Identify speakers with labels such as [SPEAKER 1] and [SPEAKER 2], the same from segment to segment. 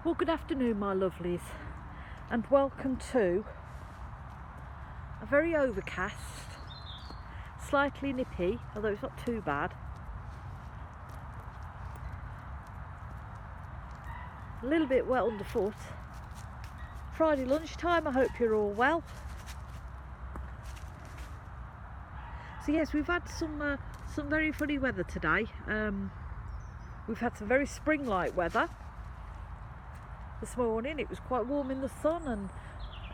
[SPEAKER 1] Well, good afternoon, my lovelies, and welcome to a very overcast, slightly nippy, although it's not too bad, a little bit wet underfoot, Friday lunchtime. I hope you're all well. So yes, we've had some very funny weather today. We've had some very spring-like weather. This morning it was quite warm in the sun,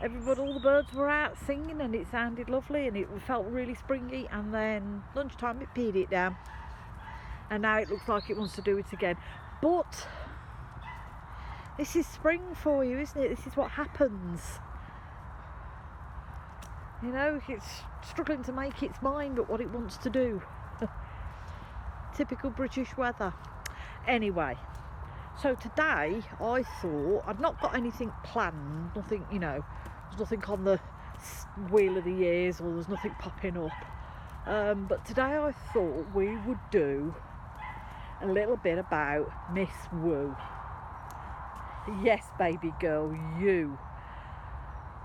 [SPEAKER 1] and all the birds were out singing, and it sounded lovely, and it felt really springy. And then lunchtime it peed it down, and now it looks like it wants to do it again. But this is spring for you, isn't it? This is what happens. You know, it's struggling to make its mind up what it wants to do. Typical British weather. Anyway, so today I thought, I'd not got anything planned, nothing, you know, there's nothing on the wheel of the years, or there's nothing popping up. But today I thought we would do a little bit about Miss Wu. Yes, baby girl, you.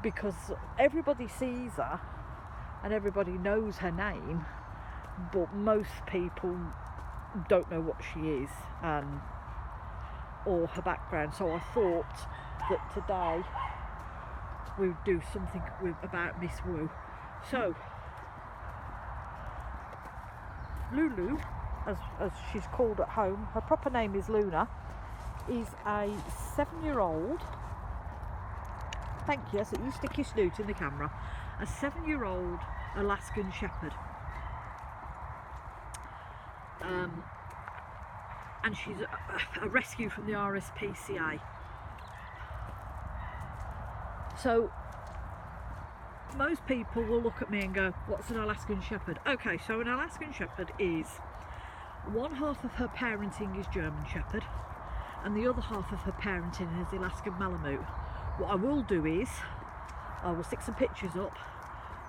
[SPEAKER 1] Because everybody sees her and everybody knows her name, but most people don't know what she is or her background. So I thought that today we would do something about Miss Wu. So Lulu, as she's called at home, her proper name is Luna, is a 7-year-old. Thank you. So you stick your snoot in the camera. A 7-year-old Alaskan Shepherd. And she's a rescue from the RSPCA. So most people will look at me and go, what's an Alaskan Shepherd? Okay, so an Alaskan Shepherd is, one half of her parenting is German Shepherd, and the other half of her parenting is Alaskan Malamute. What I will do is I will stick some pictures up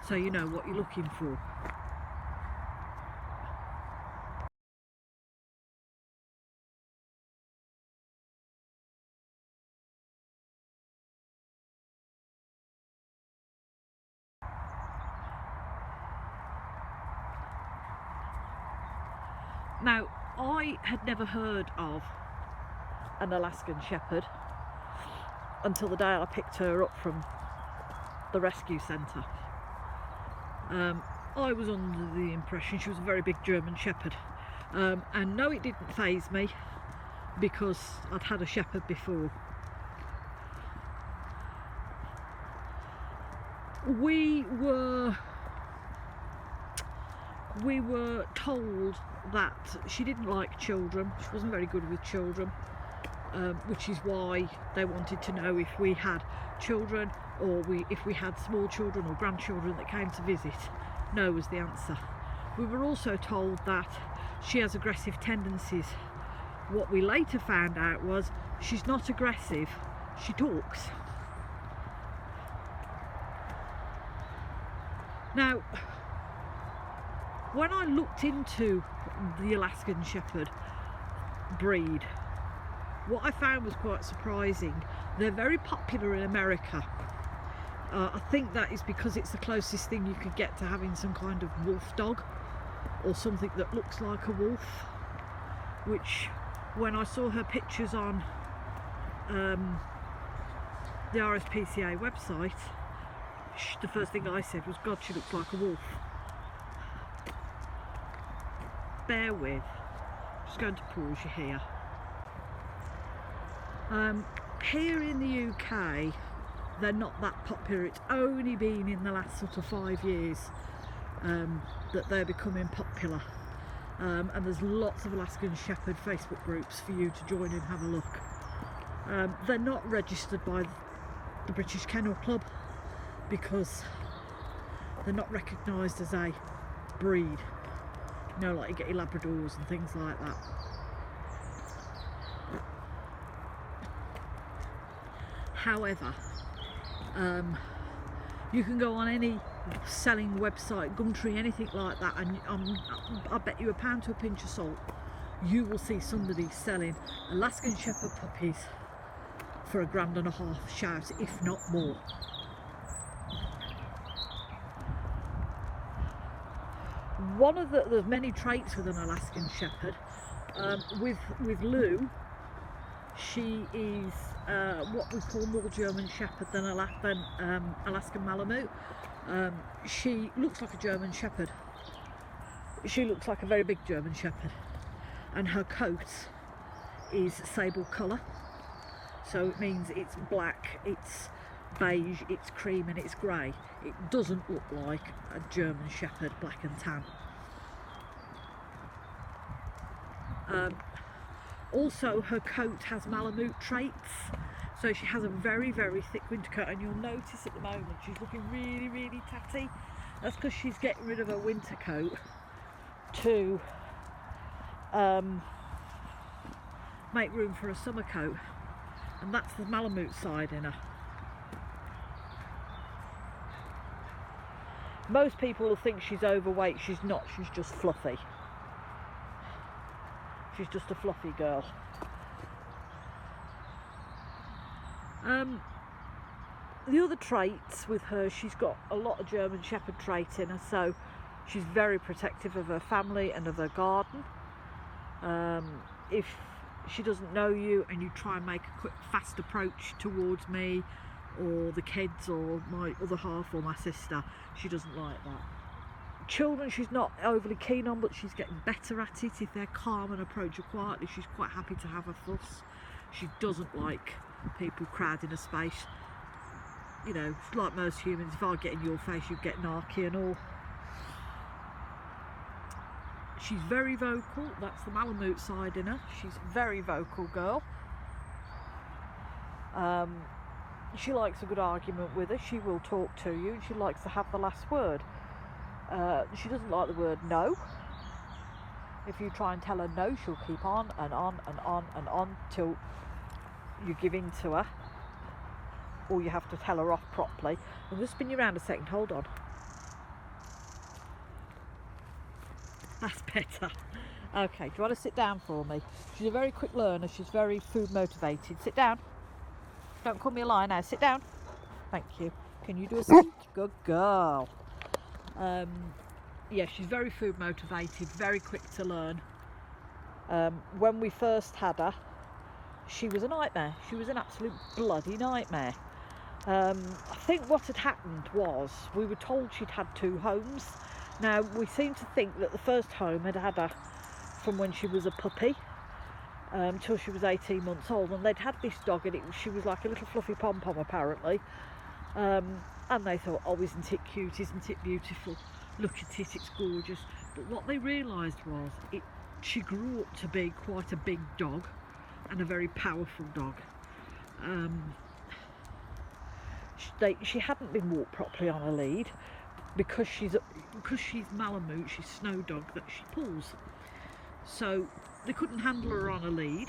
[SPEAKER 1] so you know what you're looking for. Now, I had never heard of an Alaskan Shepherd until the day I picked her up from the rescue centre. I was under the impression she was a very big German Shepherd, and no, it didn't faze me because I'd had a Shepherd before. We were told that she didn't like children. She wasn't very good with children, which is why they wanted to know if we had children, or if we had small children or grandchildren that came to visit. No was the answer. We were also told that she has aggressive tendencies. What we later found out was she's not aggressive, she talks. Now, when I looked into the Alaskan Shepherd breed, what I found was quite surprising. They're very popular in America. I think that is because it's the closest thing you could get to having some kind of wolf dog, or something that looks like a wolf, which, when I saw her pictures on the RSPCA website, the first thing I said was, God, she looks like a wolf. Bear with, I'm just going to pause you here. Here in the UK, they're not that popular. It's only been in the last sort of 5 years that they're becoming popular. And there's lots of Alaskan Shepherd Facebook groups for you to join and have a look. They're not registered by the British Kennel Club because they're not recognised as a breed. You know, like you get your Labradors and things like that. However, you can go on any selling website, Gumtree, anything like that, and I bet you £1 to a pinch of salt, you will see somebody selling Alaskan Shepherd puppies for £1.50 shout, if not more. One of there's many traits with an Alaskan Shepherd. With Lou, she is what we call more German Shepherd than Alaskan Malamute. She looks like a German Shepherd. She looks like a very big German Shepherd, and her coat is sable colour, so it means it's black, it's beige, it's cream and it's grey. It doesn't look like a German Shepherd, black and tan. Also, her coat has Malamute traits, so she has a very, very thick winter coat, and you'll notice at the moment she's looking really, really tatty. That's because she's getting rid of her winter coat to make room for a summer coat, and that's the Malamute side in her. Most people will think she's overweight. She's not, she's just fluffy. She's just a fluffy girl. The other traits with her, she's got a lot of German Shepherd traits in her, so she's very protective of her family and of her garden. If she doesn't know you and you try and make a quick, fast approach towards me or the kids or my other half or my sister, she doesn't like that. Children she's not overly keen on, but she's getting better at it. If they're calm and approach her quietly, she's quite happy to have a fuss. She doesn't like people crowding her space. You know, like most humans, if I get in your face, you get narky and all. She's very vocal. That's the Malamute side in her. She's a very vocal girl. She likes a good argument with her. She will talk to you, and she likes to have the last word. She doesn't like the word no. If you try and tell her no, she'll keep on and on and on and on till you give in to her, or you have to tell her off properly. I'm going to spin you around a second, hold on. That's better. Okay, do you want to sit down for me? She's a very quick learner, she's very food motivated. Sit down. Don't call me a liar now, sit down. Thank you. Can you do a sit? Good girl. Yeah, she's very food motivated, very quick to learn. When we first had her, she was a nightmare. She was an absolute bloody nightmare. I think what had happened was we were told she'd had 2 homes. Now, we seem to think that the first home had her from when she was a puppy till she was 18 months old, and they'd had this dog, and she was like a little fluffy pom-pom apparently. And they thought, oh, isn't it cute, isn't it beautiful, look at it, it's gorgeous. But what they realised was she grew up to be quite a big dog and a very powerful dog. She hadn't been walked properly on a lead because she's Malamute, she's snow dog that she pulls. So they couldn't handle her on a lead,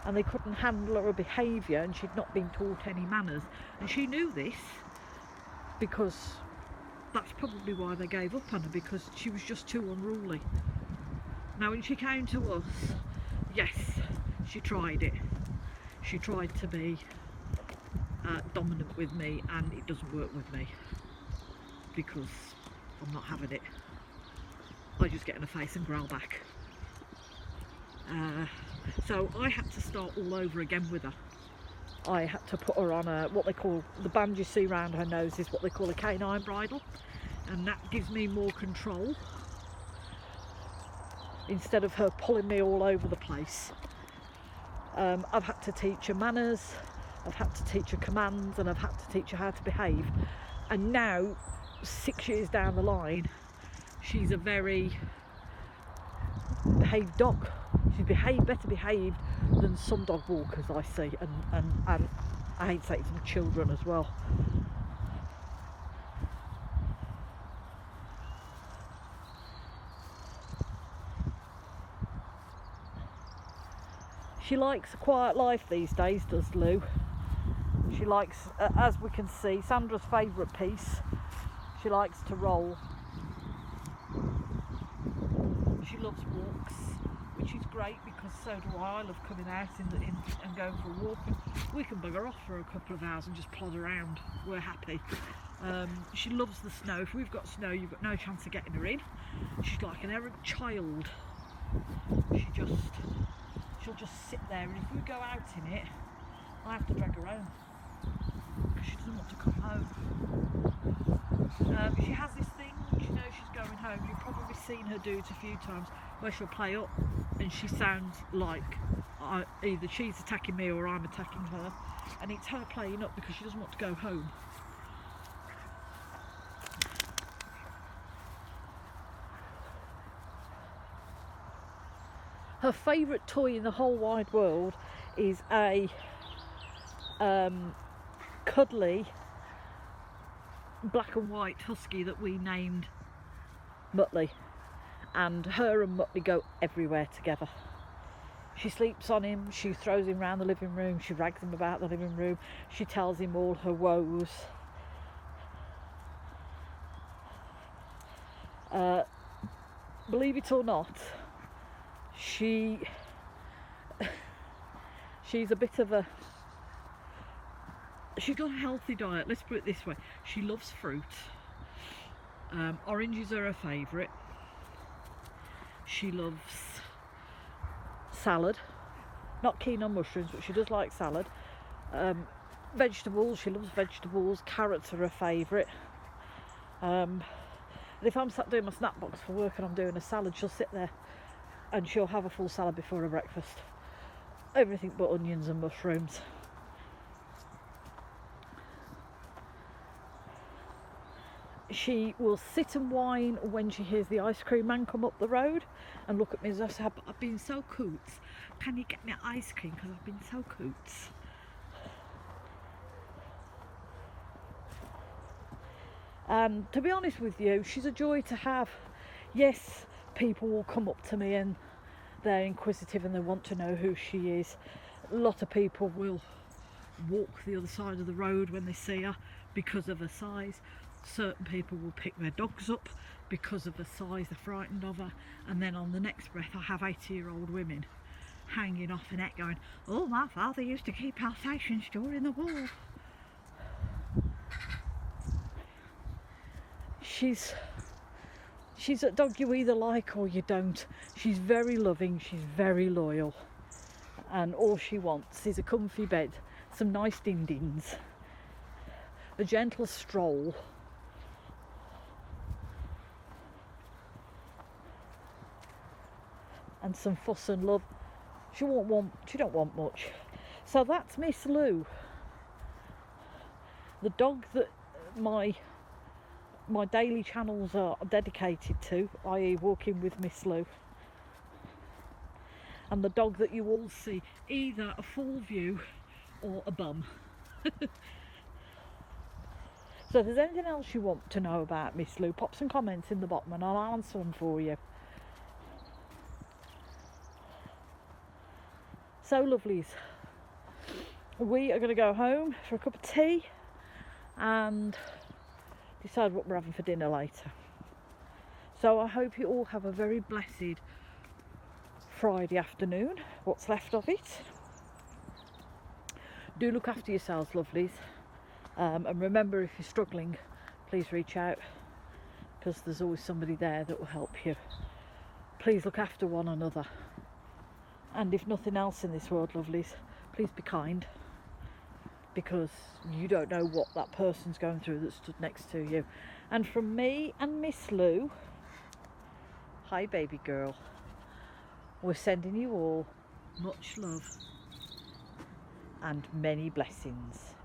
[SPEAKER 1] and they couldn't handle her behaviour, and she'd not been taught any manners, and she knew this, because that's probably why they gave up on her, because she was just too unruly. Now when she came to us, yes, she tried it. She tried to be dominant with me, and it doesn't work with me, because I'm not having it. I just get in her face and growl back. So I had to start all over again with her. I had to put her on what they call, the band you see around her nose is what they call a canine bridle, and that gives me more control instead of her pulling me all over the place. I've had to teach her manners, I've had to teach her commands, and I've had to teach her how to behave. And now, 6 years down the line, she's a very behaved dog. She's better behaved than some dog walkers I see, and I hate to say it, some children as well. She likes a quiet life these days, does Lou. She likes, as we can see, Sandra's favourite piece, she likes to roll. She loves walks which is great because so do I love coming out and going for a walk. And we can bugger off for a couple of hours and just plod around. We're happy. She loves the snow. If we've got snow, you've got no chance of getting her in. She's like an errant child. She'll just sit there, and if we go out in it, I have to drag her home because she doesn't want to come home. She has this thing, she knows she's going home. You've probably seen her do it a few times, where she'll play up and she sounds like either she's attacking me or I'm attacking her, and it's her playing up because she doesn't want to go home. Her favourite toy in the whole wide world is a cuddly black and white husky that we named Muttley, and her and Muttley go everywhere together. She sleeps on him, she throws him around the living room, she rags him about the living room, she tells him all her woes. Believe it or not, she's a bit of a, she's got a healthy diet, let's put it this way. She loves fruit. Oranges are her favourite. She loves salad. Not keen on mushrooms, but she does like salad. Vegetables, she loves vegetables. Carrots are her favourite. And if I'm sat doing my snack box for work and I'm doing a salad, she'll sit there and she'll have a full salad before her breakfast. Everything but onions and mushrooms. She will sit and whine when she hears the ice cream man come up the road and look at me as I say, I've been so coots. Can you get me ice cream because I've been so coots? And to be honest with you, she's a joy to have. Yes, people will come up to me and they're inquisitive and they want to know who she is. A lot of people will walk the other side of the road when they see her because of her size. Certain people will pick their dogs up because of her size, they're frightened of her. And then on the next breath I have 80-year-old women hanging off a neck going, oh, my father used to keep Alsatians during the war. She's a dog you either like or you don't. She's very loving, she's very loyal, and all she wants is a comfy bed, some nice din-dins, a gentle stroll, and some fuss and love. She don't want much. So that's Miss Lou, the dog that my daily channels are dedicated to, i.e. walking with Miss Lou, and the dog that you all see either a full view or a bum. So if there's anything else you want to know about Miss Lou, pop some comments in the bottom and I'll answer them for you. So lovelies, we are going to go home for a cup of tea and decide what we're having for dinner later. So I hope you all have a very blessed Friday afternoon, what's left of it. Do look after yourselves, lovelies, and remember, if you're struggling, please reach out because there's always somebody there that will help you. Please look after one another, and if nothing else in this world, lovelies, please be kind, because you don't know what that person's going through that stood next to you. And from me and Miss Lou, hi baby girl, we're sending you all much love and many blessings.